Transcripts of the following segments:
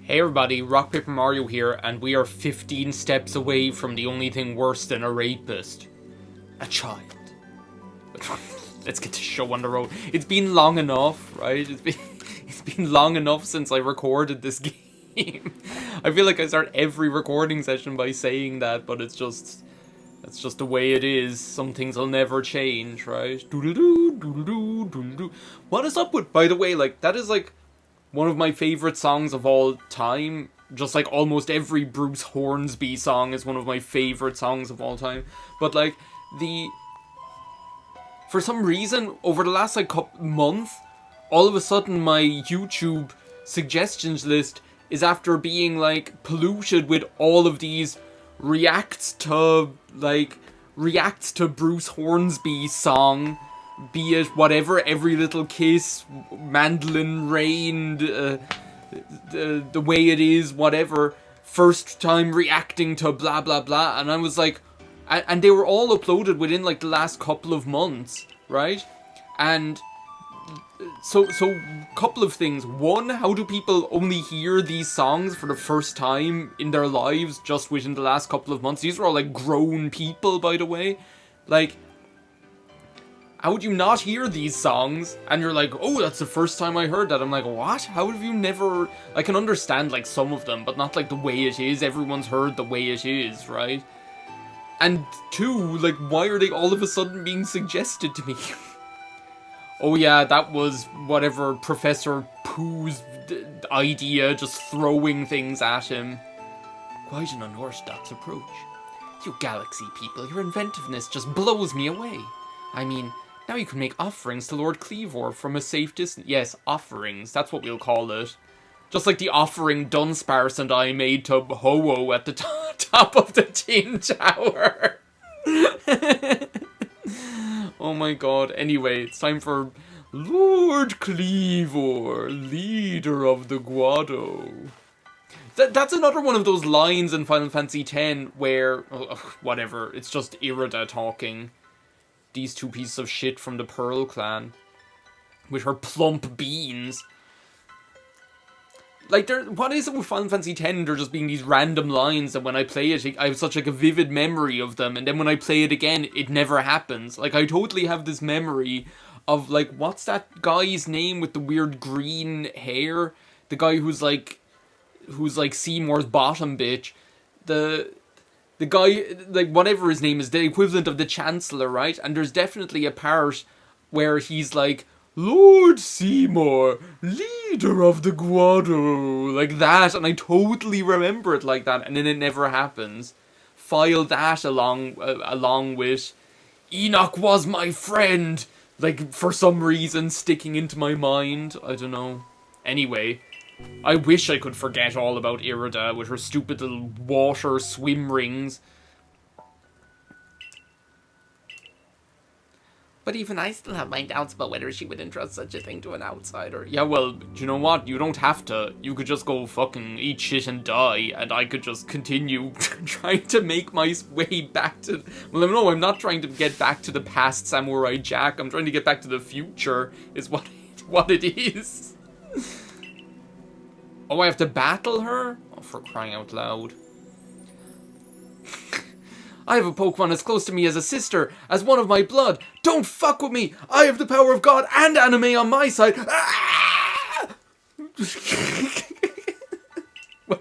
Hey everybody, RockPaperMario here, and we are 15 steps away from the only thing worse than a rapist. A child. Let's get the show on the road. It's been long enough, right? It's been long enough since I recorded this game. I feel like I start every recording session by saying that, but it's just the way it is. Some things will never change, right? Doodle-doo, doodle-doo, doodle-doo. What is up with, by the way, like, that is like one of my favorite songs of all time. Just like almost every Bruce Hornsby song is one of my favorite songs of all time. But like, for some reason, over the last like month, all of a sudden my YouTube suggestions list is after being like polluted with all of these reacts to Bruce Hornsby's song, be it whatever, Every Little Kiss, Mandolin Rain, the way it is, whatever, first time reacting to blah blah blah, and I was like, and they were all uploaded within like the last couple of months, right? And so couple of things. One, how do people only hear these songs for the first time in their lives just within the last couple of months? These are all like grown people, by the way. Like, how would you not hear these songs and you're like, oh, that's the first time I heard that? I'm like, what? How have you never... I can understand like some of them, but not like the way it is. Everyone's heard the way it is, right? And two, like, why are they all of a sudden being suggested to me? Oh yeah, that was whatever Professor Pooh's idea, just throwing things at him. Quite an unorthodox approach. You galaxy people, your inventiveness just blows me away. I mean, now you can make offerings to Lord Kleeeeavor from a safe distance. Yes, offerings, that's what we'll call it. Just like the offering Dunsparce and I made to Ho-Oh at the top of the Tin Tower. Oh my god. Anyway, it's time for Lord Kleeeeavor, leader of the Guadoooooooo. That's another one of those lines in Final Fantasy X where... whatever, it's just Irida talking. These two pieces of shit from the Pearl clan. With her plump beans. Like, what is it with Final Fantasy X? There just being these random lines, and when I play it, I have such like a vivid memory of them, and then when I play it again, it never happens. Like, I totally have this memory of, like, what's that guy's name with the weird green hair? The guy who's like Seymour's bottom bitch. The guy, like, whatever his name is, the equivalent of the Chancellor, right? And there's definitely a part where he's like, Lord Seymour, leader of the Guadoooooo, like that, and I totally remember it like that, and then it never happens. File that along with Enoch was my friend, like, for some reason sticking into my mind. I don't know. Anyway, I wish I could forget all about Irida with her stupid little water swim rings. But even I still have my doubts about whether she would entrust such a thing to an outsider. Yeah, well, do you know what? You don't have to. You could just go fucking eat shit and die, and I could just continue trying to make my way back to... Well, no, I'm not trying to get back to the past Samurai Jack. I'm trying to get back to the future, is what it is. Oh, I have to battle her? Oh, for crying out loud. I have a Pokemon as close to me as a sister, as one of my blood. Don't fuck with me! I have the power of God and anime on my side! Ah! Well,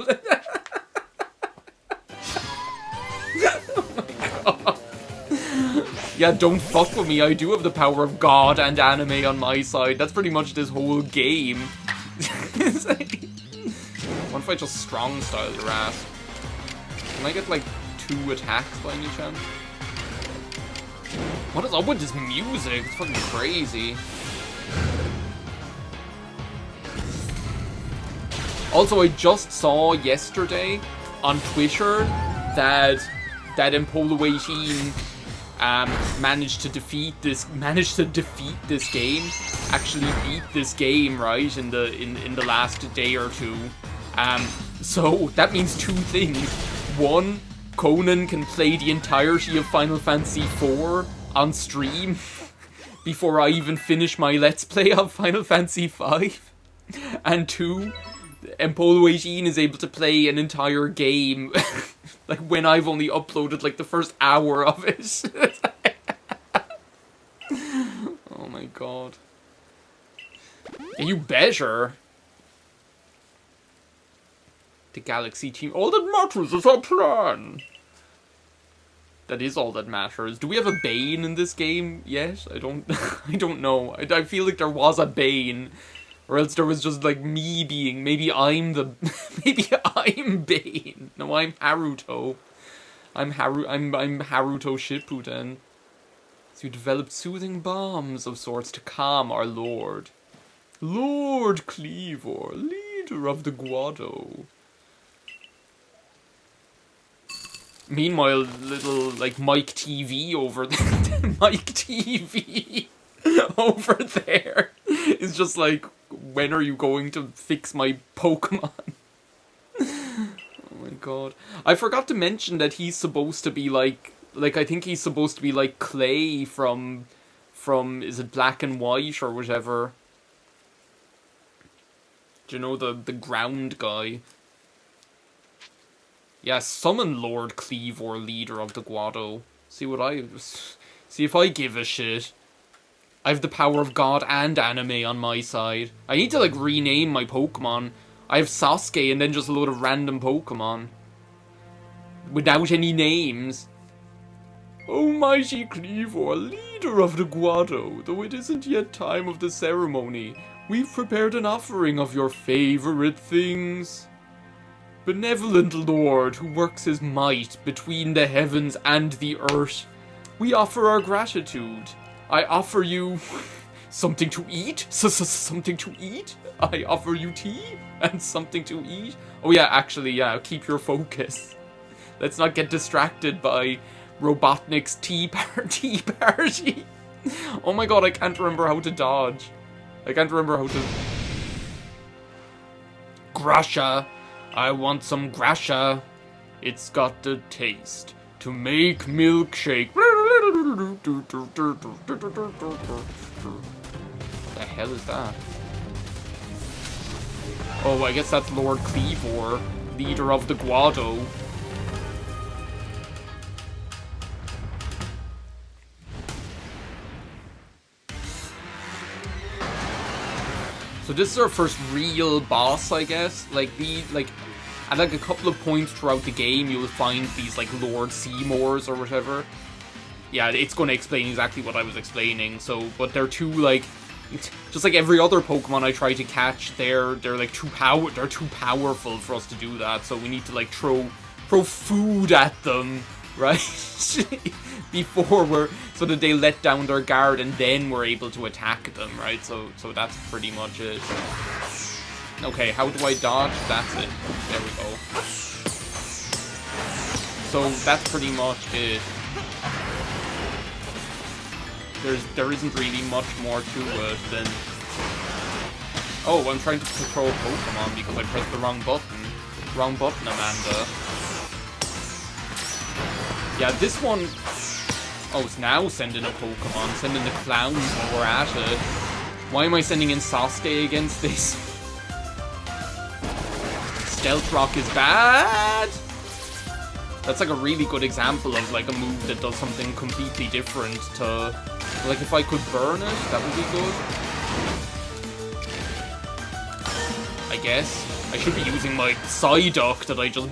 oh my god. Yeah, don't fuck with me. I do have the power of God and anime on my side. That's pretty much this whole game. What if I just strong style your ass? Can I get like 2 attacks by any chance? What is up with this music? It's fucking crazy. Also, I just saw yesterday on Twitter that Impolo18 managed to defeat this game. Actually beat this game, right, in the last day or two. So that means 2 things. One, Conan can play the entirety of Final Fantasy IV on stream before I even finish my Let's Play of Final Fantasy V. And 2, Empolo18 is able to play an entire game, like, when I've only uploaded, like, the first hour of it. Oh my god. You better. The Galaxy team. All that matters is our plan. That is all that matters. Do we have a Bane in this game yet? I don't know. I feel like there was a Bane. Or else there was just like me being, maybe I'm Bane. No, I'm Haruto. I'm Haruto Shippuden. So you developed soothing bombs of sorts to calm our lord. Lord Kleeeavor, leader of the Guadoooooo. Meanwhile, little, like, Mike TV over there, Mike TV over there is just like, when are you going to fix my Pokemon? Oh my god. I forgot to mention that he's supposed to be like, I think he's supposed to be like Clay from, is it Black and White or whatever? Do you know, the ground guy? Yeah, summon Lord Kleeeavor, leader of the Guadoooooo. See if I give a shit. I have the power of God and anime on my side. I need to, like, rename my Pokemon. I have Sasuke and then just a load of random Pokemon. Without any names. Oh, mighty Kleeeavor, leader of the Guadoooooo, though it isn't yet time of the ceremony, we've prepared an offering of your favorite things. Benevolent Lord who works his might between the heavens and the earth, we offer our gratitude. I offer you something to eat? Something to eat? I offer you tea and something to eat? Oh yeah, actually, yeah, keep your focus. Let's not get distracted by Robotnik's tea party. Oh my god, I can't remember how to dodge. I can't remember how to... Grasha. I want some Grasha. It's got the taste to make milkshake. What the hell is that? Oh, I guess that's Lord Kleeeavor, leader of the Guadoooooo. So this is our first real boss, I guess. At like a couple of points throughout the game, you'll find these like Lord Seymours or whatever. Yeah, it's going to explain exactly what I was explaining. So, but they're too like, just like every other Pokemon I try to catch, they're like too powerful for us to do that. So we need to like throw food at them, right? So that they let down their guard and then we're able to attack them, right? So that's pretty much it. Okay, how do I dodge? That's it. There we go. So that's pretty much it. There isn't really much more to it than... Oh, I'm trying to control Pokemon because I pressed the wrong button. Wrong button, Amanda. Yeah, this one... Oh, it's now sending a Pokemon. Sending the clowns while we're at it. Why am I sending in Sasuke against this? Stealth Rock is bad! That's like a really good example of like a move that does something completely different to... Like if I could burn it, that would be good. I guess. I should be using my Psyduck that I just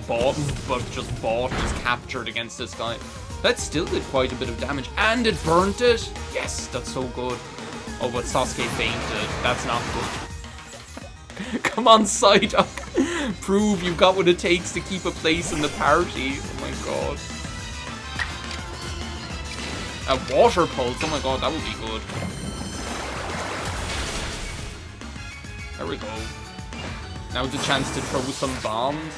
captured against this guy. That still did quite a bit of damage. And it burnt it! Yes, that's so good. Oh, but Sasuke fainted. That's not good. Come on, Psyduck! Prove you've got what it takes to keep a place in the party. Oh my god. A water pulse. Oh my god, that would be good. There we go. Now's the chance to throw some bombs.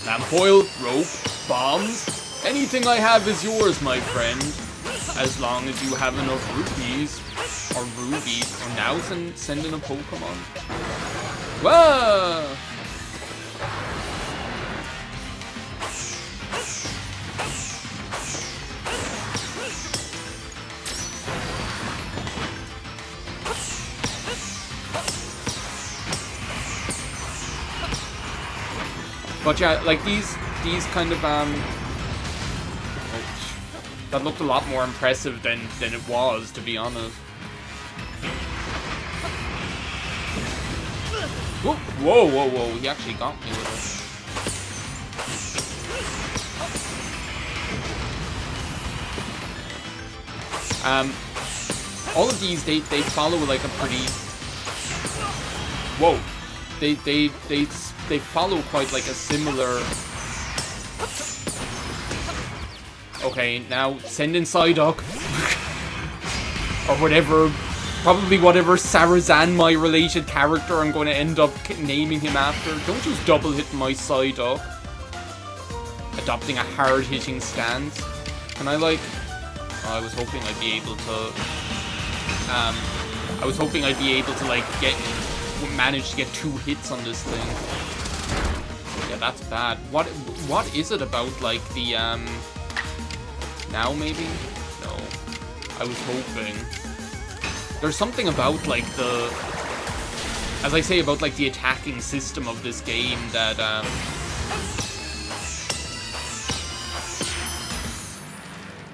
Lamp oil, rope, bombs. Anything I have is yours, my friend. As long as you have enough rupees. Or rubies. Or now send in a Pokemon. Whoa! But yeah, like these kind of that looked a lot more impressive than it was, to be honest. Whoa, whoa, whoa, whoa! He actually got me with it. All of these they follow like a pretty. Whoa, they follow quite like a similar. Okay, now send in Psyduck. Or whatever, probably whatever Sarazanmai related character I'm going to end up naming him after. Don't just double hit my Psyduck. Adopting a hard hitting stance. Can I like... Oh, I was hoping I'd be able to like manage to get 2 hits on this thing. Yeah, that's bad. What is it about like the now maybe? No. I was hoping. There's something about like the, as I say, about like the attacking system of this game that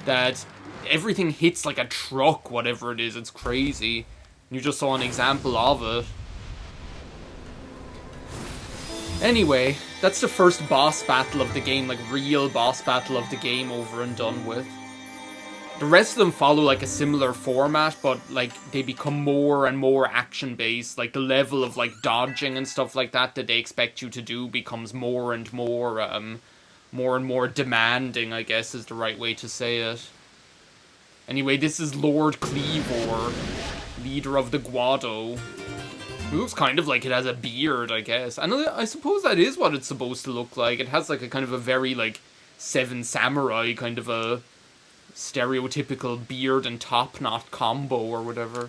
that everything hits like a truck, whatever it is. It's crazy. You just saw an example of it. Anyway, that's the first boss battle of the game, like real boss battle of the game over and done with. The rest of them follow like a similar format, but like they become more and more action-based. Like the level of like dodging and stuff like that they expect you to do becomes more and more demanding, I guess is the right way to say it. Anyway, this is Lord Kleeeavor, leader of the Guadoooooooo. It looks kind of like it has a beard, I guess. And I suppose that is what it's supposed to look like. It has like a kind of a very like Seven Samurai kind of a stereotypical beard and top knot combo or whatever.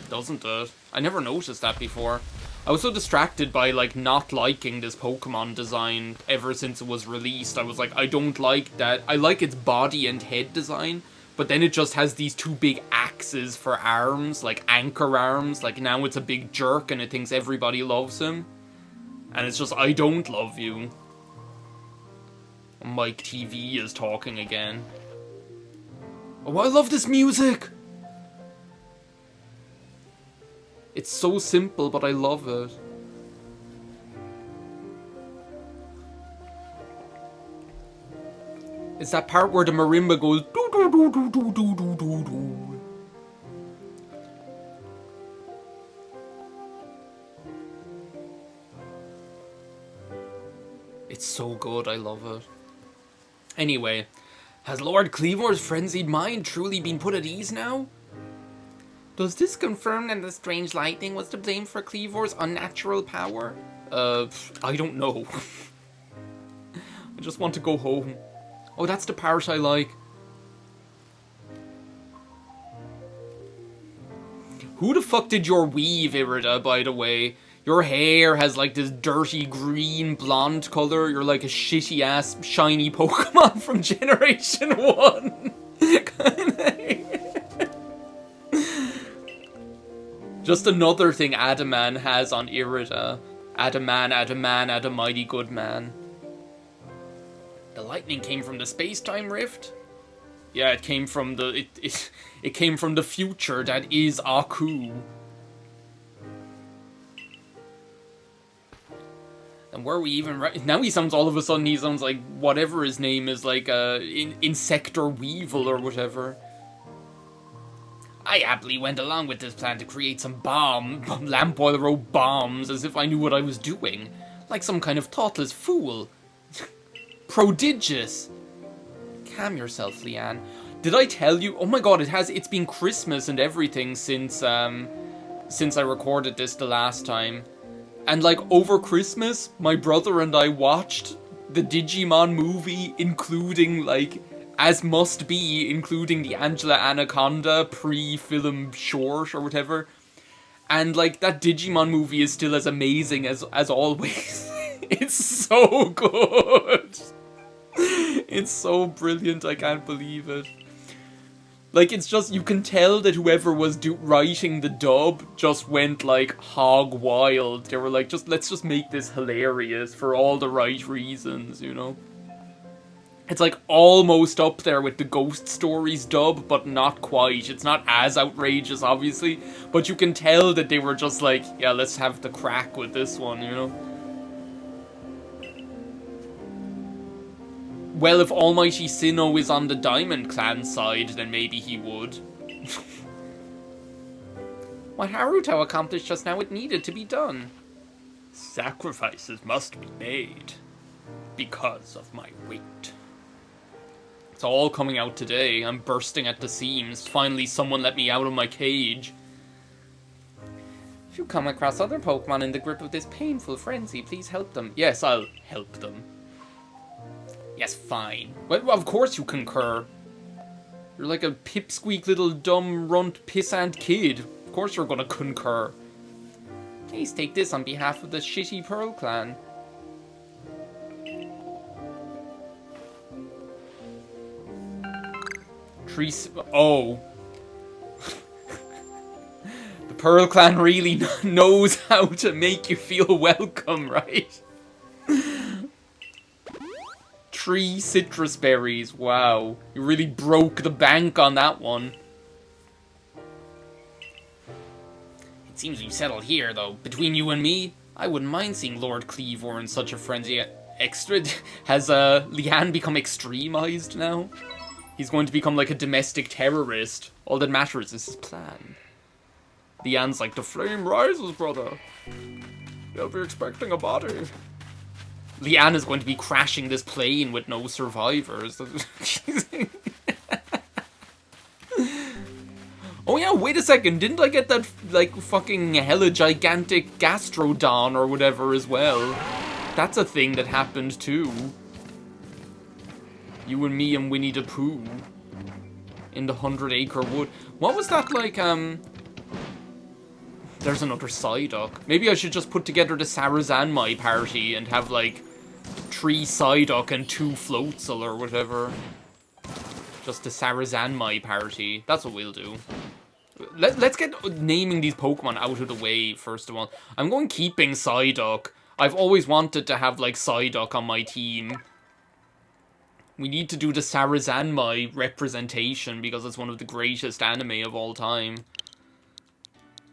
Doesn't it? I never noticed that before. I was so distracted by like not liking this Pokemon design ever since it was released. I was like, I don't like that. I like its body and head design, but then it just has these 2 big axes for arms, like anchor arms. Like now it's a big jerk and it thinks everybody loves him. And it's just, I don't love you. Mike TV is talking again. Oh, I love this music! It's so simple, but I love it. It's that part where the marimba goes doo doo doo doo doo doo doo doo doo. It's so good, I love it. Anyway, has Lord Kleeeavor's frenzied mind truly been put at ease now? Does this confirm that the strange lightning was to blame for Kleeeavor's unnatural power? I don't know. I just want to go home. Oh, that's the part I like. Who the fuck did your weave, Irida, by the way? Your hair has like this dirty green blonde color. You're like a shitty ass shiny Pokemon from Generation 1. Just another thing Adaman has on Irida. Adaman, mighty good man. The lightning came from the space-time rift? Yeah, it came from the it came from the future that is Aku. And were we even right? Now he sounds, all of a sudden he sounds like whatever his name is, like Insector Weevil or whatever. I happily went along with this plan to create some lamp oil rope bombs as if I knew what I was doing. Like some kind of thoughtless fool. Prodigious. Calm yourself, Leanne. Did I tell you? Oh my god, it's been Christmas and everything since I recorded this the last time. And like over Christmas, my brother and I watched the Digimon movie, including like, as must be, including the Angela Anaconda pre-film short or whatever. And like, that Digimon movie is still as amazing as always. It's so good. It's so brilliant, I can't believe it. Like, it's just, you can tell that whoever was writing the dub just went, like, hog wild. They were like, let's just make this hilarious for all the right reasons, you know? It's, like, almost up there with the Ghost Stories dub, but not quite. It's not as outrageous, obviously, but you can tell that they were just like, yeah, let's have the crack with this one, you know? Well, if Almighty Sinnoh is on the Diamond Clan side, then maybe he would. What Haruto accomplished just now, it needed to be done. Sacrifices must be made. Because of my weight. It's all coming out today. I'm bursting at the seams. Finally, someone let me out of my cage. If you come across other Pokemon in the grip of this painful frenzy, please help them. Yes, I'll help them. Yes, fine. Well, of course you concur. You're like a pipsqueak little dumb runt pissant kid. Of course you're gonna concur. Please take this on behalf of the shitty Pearl Clan. Oh. The Pearl Clan really knows how to make you feel welcome, right? 3 citrus berries. Wow. You really broke the bank on that one. It seems we've settled here, though. Between you and me, I wouldn't mind seeing Lord Kleeeavor in such a frenzy. Has Leanne become extremized now? He's going to become like a domestic terrorist. All that matters is his plan. Leanne's like, the flame rises, brother. They'll be expecting a body. Leanne is going to be crashing this plane with no survivors. Oh yeah, wait a second. Didn't I get that, like, fucking hella gigantic Gastrodon or whatever as well? That's a thing that happened too. You and me and Winnie the Pooh. In the 100-acre wood. What was that, like, There's another Psyduck. Maybe I should just put together the Sarazanmai party and have, like, 3 Psyduck and 2 Floatzel or whatever. Just the Sarazanmai party. That's what we'll do. Let's get naming these Pokemon out of the way, first of all. I'm going keeping Psyduck. I've always wanted to have, like, Psyduck on my team. We need to do the Sarazanmai representation because it's one of the greatest anime of all time.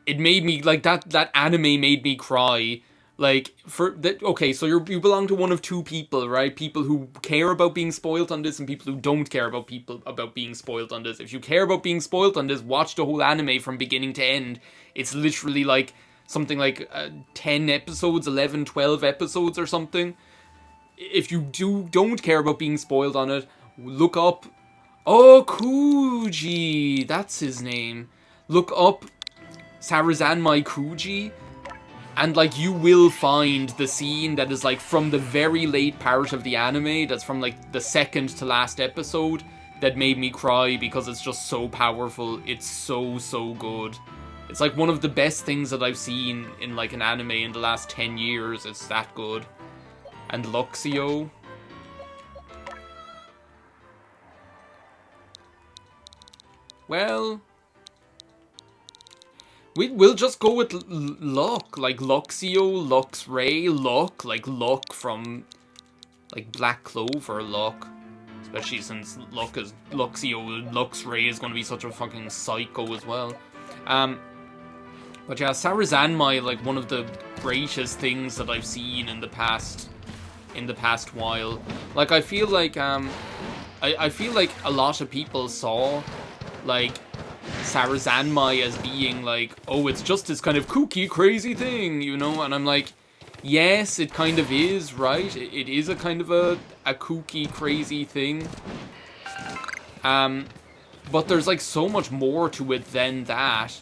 It made me, like, that anime made me cry. Like, okay, so you belong to one of 2 people, right? People who care about being spoiled on this and people who don't care about being spoiled on this. If you care about being spoiled on this, watch the whole anime from beginning to end. It's literally like something like 10 episodes, 11, 12 episodes or something. If you don't care about being spoiled on it, look up... Oh, Kuji! That's his name. Look up Sarazanmai Kuji, and, like, you will find the scene that is, like, from the very late part of the anime, that's from, like, the second to last episode, that made me cry because it's just so powerful. It's so good. It's, like, one of the best things that I've seen in, like, an anime in the last 10 years. It's that good. And Luxio. Well, we'll just go with Luck, like Luxio, Luxray, Luck, like Luck from, like, Black Clover Luck. Especially since Luxio, Luxray is going to be such a fucking psycho as well. But yeah, Sarazanmai, like, one of the greatest things that I've seen in the past while. Like, I feel like I feel like a lot of people saw, like, Sarazanmai as being like, oh, it's just this kind of kooky, crazy thing, you know? And I'm like, yes, it kind of is, right? It is a kind of a kooky, crazy thing. But there's, like, so much more to it than that.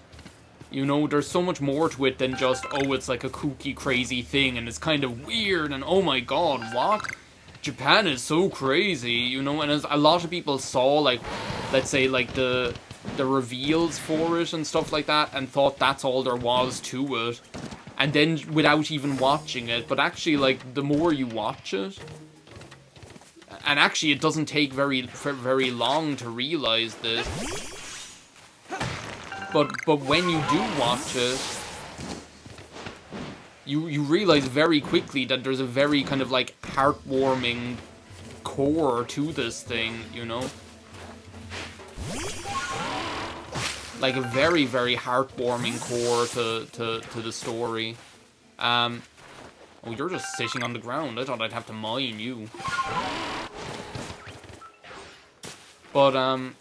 You know, there's so much more to it than just, oh, it's like a kooky, crazy thing, and it's kind of weird, and oh my god, what? Japan is so crazy, you know? And as a lot of people saw, like, let's say, like, the reveals for it and stuff like that, and thought that's all there was to it. And then, without even watching it, but actually, like, the more you watch it, and actually it doesn't take very long to realize this. But when you do watch it, you realize very quickly that there's a very kind of like heartwarming core to this thing, you know? Like a very, very heartwarming core to the story. Oh, you're just sitting on the ground. I thought I'd have to mine you. But, and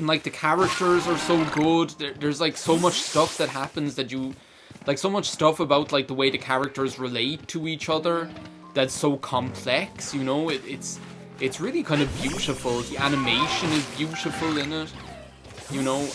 like the characters are so good. There's like so much stuff that happens that you, like so much stuff about like the way the characters relate to each other that's so complex, you know? It's really kind of beautiful. The animation is beautiful in it, you know,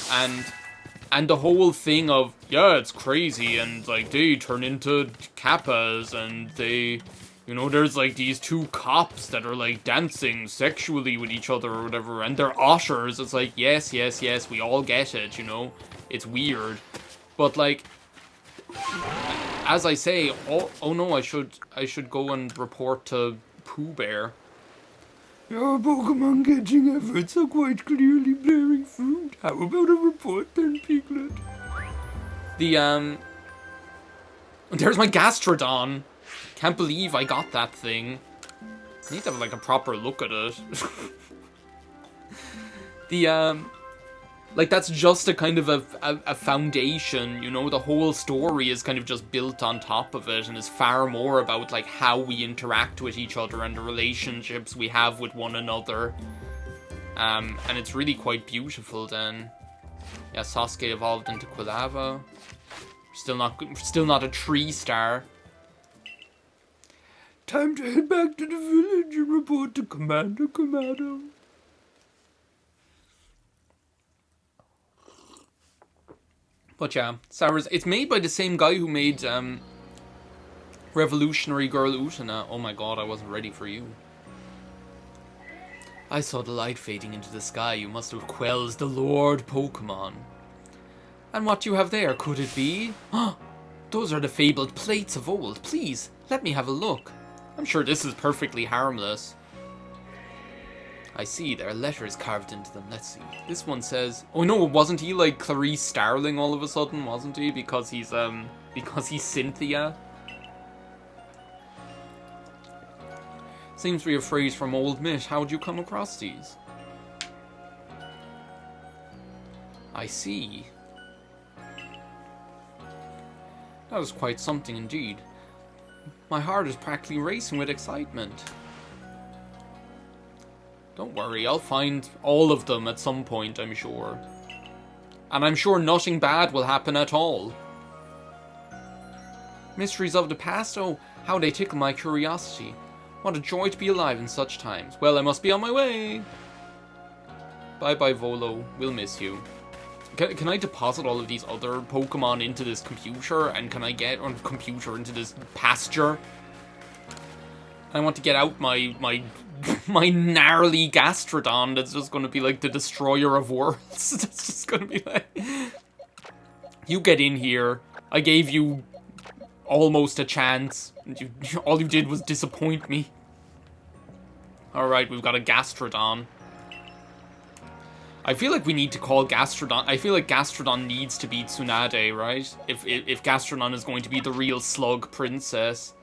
and the whole thing of, yeah, it's crazy, and like they turn into kappas, and they, you know, there's like these two cops that are like dancing sexually with each other or whatever, and they're otters. It's like, yes, yes, yes, we all get it, you know? It's weird. But like, as I say, oh no, I should go and report to Pooh Bear. Your Pokemon catching efforts are quite clearly bearing fruit. How about a report then, Piglet? There's my Gastrodon. Can't believe I got that thing. I need to have like a proper look at it. Like that's just a kind of a foundation, you know? The whole story is kind of just built on top of it and is far more about like how we interact with each other and the relationships we have with one another. And it's really quite beautiful then. Yeah, Sasuke evolved into Kleeeeavor. Still not a 3-star. Time to head back to the village and report to Commander Kamado. But yeah, Sours, it's made by the same guy who made Revolutionary Girl Utena. Oh my god, I wasn't ready for you. I saw the light fading into the sky. You must have quelled the Lord Pokemon. And what you have there, could it be? Those are the fabled plates of old. Please, let me have a look. I'm sure this is perfectly harmless. I see, there are letters carved into them. Let's see. This one says... Oh no, wasn't he like Clarice Starling all of a sudden, wasn't he? Because he's Cynthia. Seems to be a phrase from Old Myth. How'd you come across these? I see. That was quite something indeed. My heart is practically racing with excitement. Don't worry, I'll find all of them at some point, I'm sure. And I'm sure nothing bad will happen at all. Mysteries of the past, oh, how they tickle my curiosity. What a joy to be alive in such times. Well, I must be on my way. Bye-bye, Volo. We'll miss you. Can I deposit all of these other Pokemon into this computer? And can I get on computer into this pasture? I want to get out my gnarly Gastrodon that's just going to be like the destroyer of worlds. That's just going to be like... You get in here. I gave you almost a chance. All you did was disappoint me. Alright, we've got a Gastrodon. I feel like we need to call Gastrodon... I feel like Gastrodon needs to be Tsunade, right? If Gastrodon is going to be the real slug princess.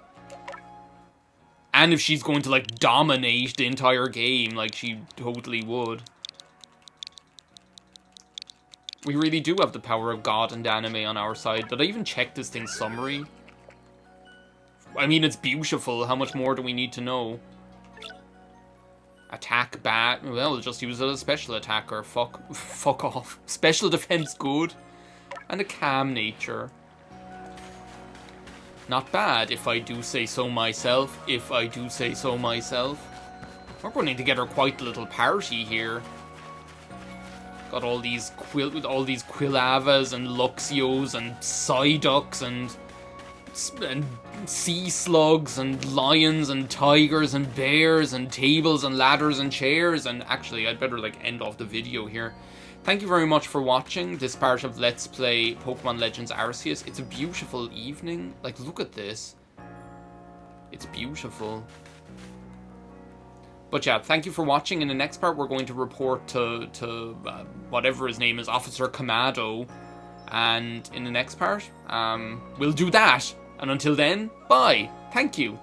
And if she's going to, like, dominate the entire game, like she totally would. We really do have the power of God and anime on our side. Did I even check this thing's summary? I mean, it's beautiful. How much more do we need to know? Attack bad. Well, just use it as a special attacker. Fuck off. Special defense good. And a calm nature. Not bad, if I do say so myself. If I do say so myself. We're putting together quite a little party here. Got all these Quillavas and Luxios and Psyducks and sea slugs and lions and tigers and bears and tables and ladders and chairs. And actually, I'd better like end off the video here. Thank you very much for watching this part of Let's Play Pokemon Legends Arceus. It's a beautiful evening. Like, look at this. It's beautiful. But yeah, thank you for watching. In the next part, we're going to report to whatever his name is, Officer Kamado. And in the next part, we'll do that. And until then, bye. Thank you.